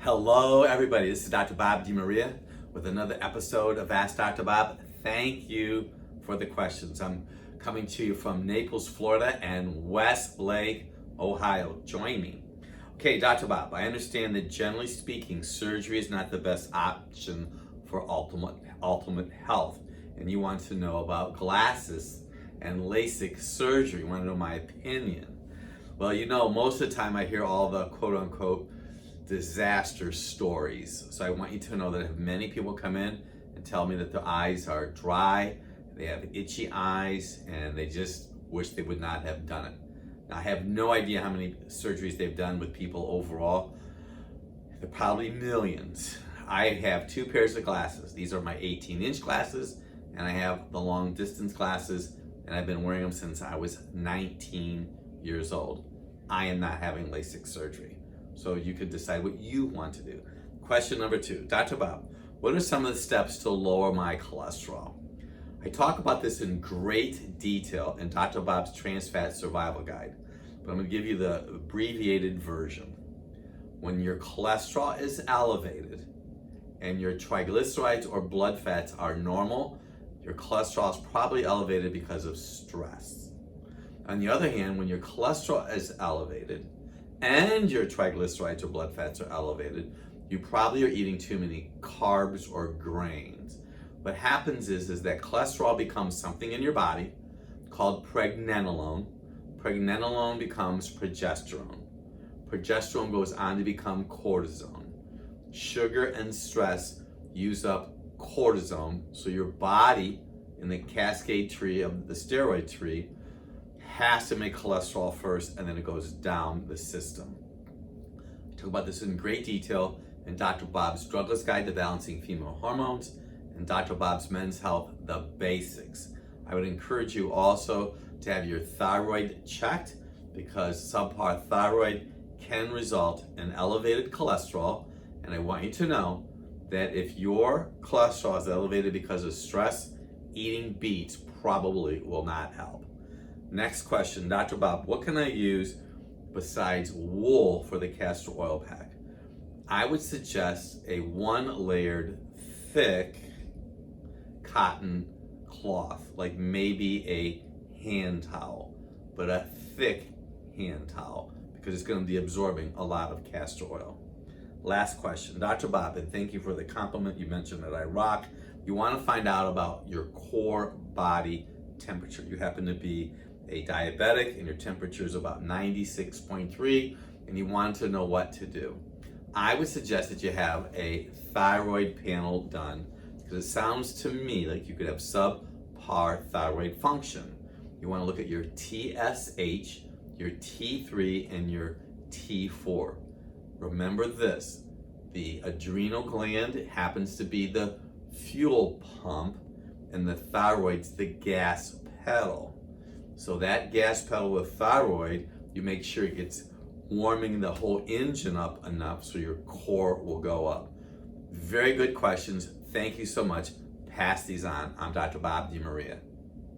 Hello, everybody. This is Dr. Bob DeMaria with another episode of Ask Dr. Bob. Thank you for the questions. I'm coming to you from Naples, Florida, and Westlake, Ohio. Join me. Okay, Dr. Bob, I understand that generally speaking, surgery is not the best option for ultimate health, and you want to know about glasses and LASIK surgery. You want to know my opinion. Well, you know, most of the time I hear all the quote-unquote disaster stories. So I want you to know that I have many people come in and tell me that their eyes are dry, they have itchy eyes, and they just wish they would not have done it. Now, I have no idea how many surgeries they've done with people overall. They're probably millions. I have two pairs of glasses. These are my 18-inch glasses, and I have the long distance glasses, and I've been wearing them since I was 19 years old. I am not having LASIK surgery. So you could decide what you want to do. Question number 2, Dr. Bob, what are some of the steps to lower my cholesterol? I talk about this in great detail in Dr. Bob's Trans Fat Survival Guide, but I'm going to give you the abbreviated version. When your cholesterol is elevated and your triglycerides or blood fats are normal, your cholesterol is probably elevated because of stress. On the other hand, when your cholesterol is elevated and your triglycerides or blood fats are elevated, you probably are eating too many carbs or grains. What happens is that cholesterol becomes something in your body called pregnenolone. Pregnenolone becomes progesterone. Progesterone goes on to become cortisone. Sugar and stress use up cortisone, so your body in the cascade tree of the steroid tree has to make cholesterol first, and then it goes down the system. I talk about this in great detail in Dr. Bob's Drugless Guide to Balancing Female Hormones and Dr. Bob's Men's Health, The Basics. I would encourage you also to have your thyroid checked, because subpar thyroid can result in elevated cholesterol, and I want you to know that if your cholesterol is elevated because of stress, eating beets probably will not help. Next question, Dr. Bob, what can I use besides wool for the castor oil pack? I would suggest a one-layered, thick cotton cloth, like maybe a hand towel, but a thick hand towel, because it's going to be absorbing a lot of castor oil. Last question, Dr. Bob, and thank you for the compliment. You mentioned that I rock. You want to find out about your core body temperature. You happen to be a diabetic and your temperature is about 96.3, and you want to know what to do. I would suggest that you have a thyroid panel done, because it sounds to me like you could have subpar thyroid function. You want to look at your TSH, your T3, and your T4. Remember this, the adrenal gland happens to be the fuel pump, and the thyroid's the gas pedal. So that gas pedal with thyroid, you make sure it gets warming the whole engine up enough so your core will go up. Very good questions. Thank you so much. Pass these on. I'm Dr. Bob DeMaria.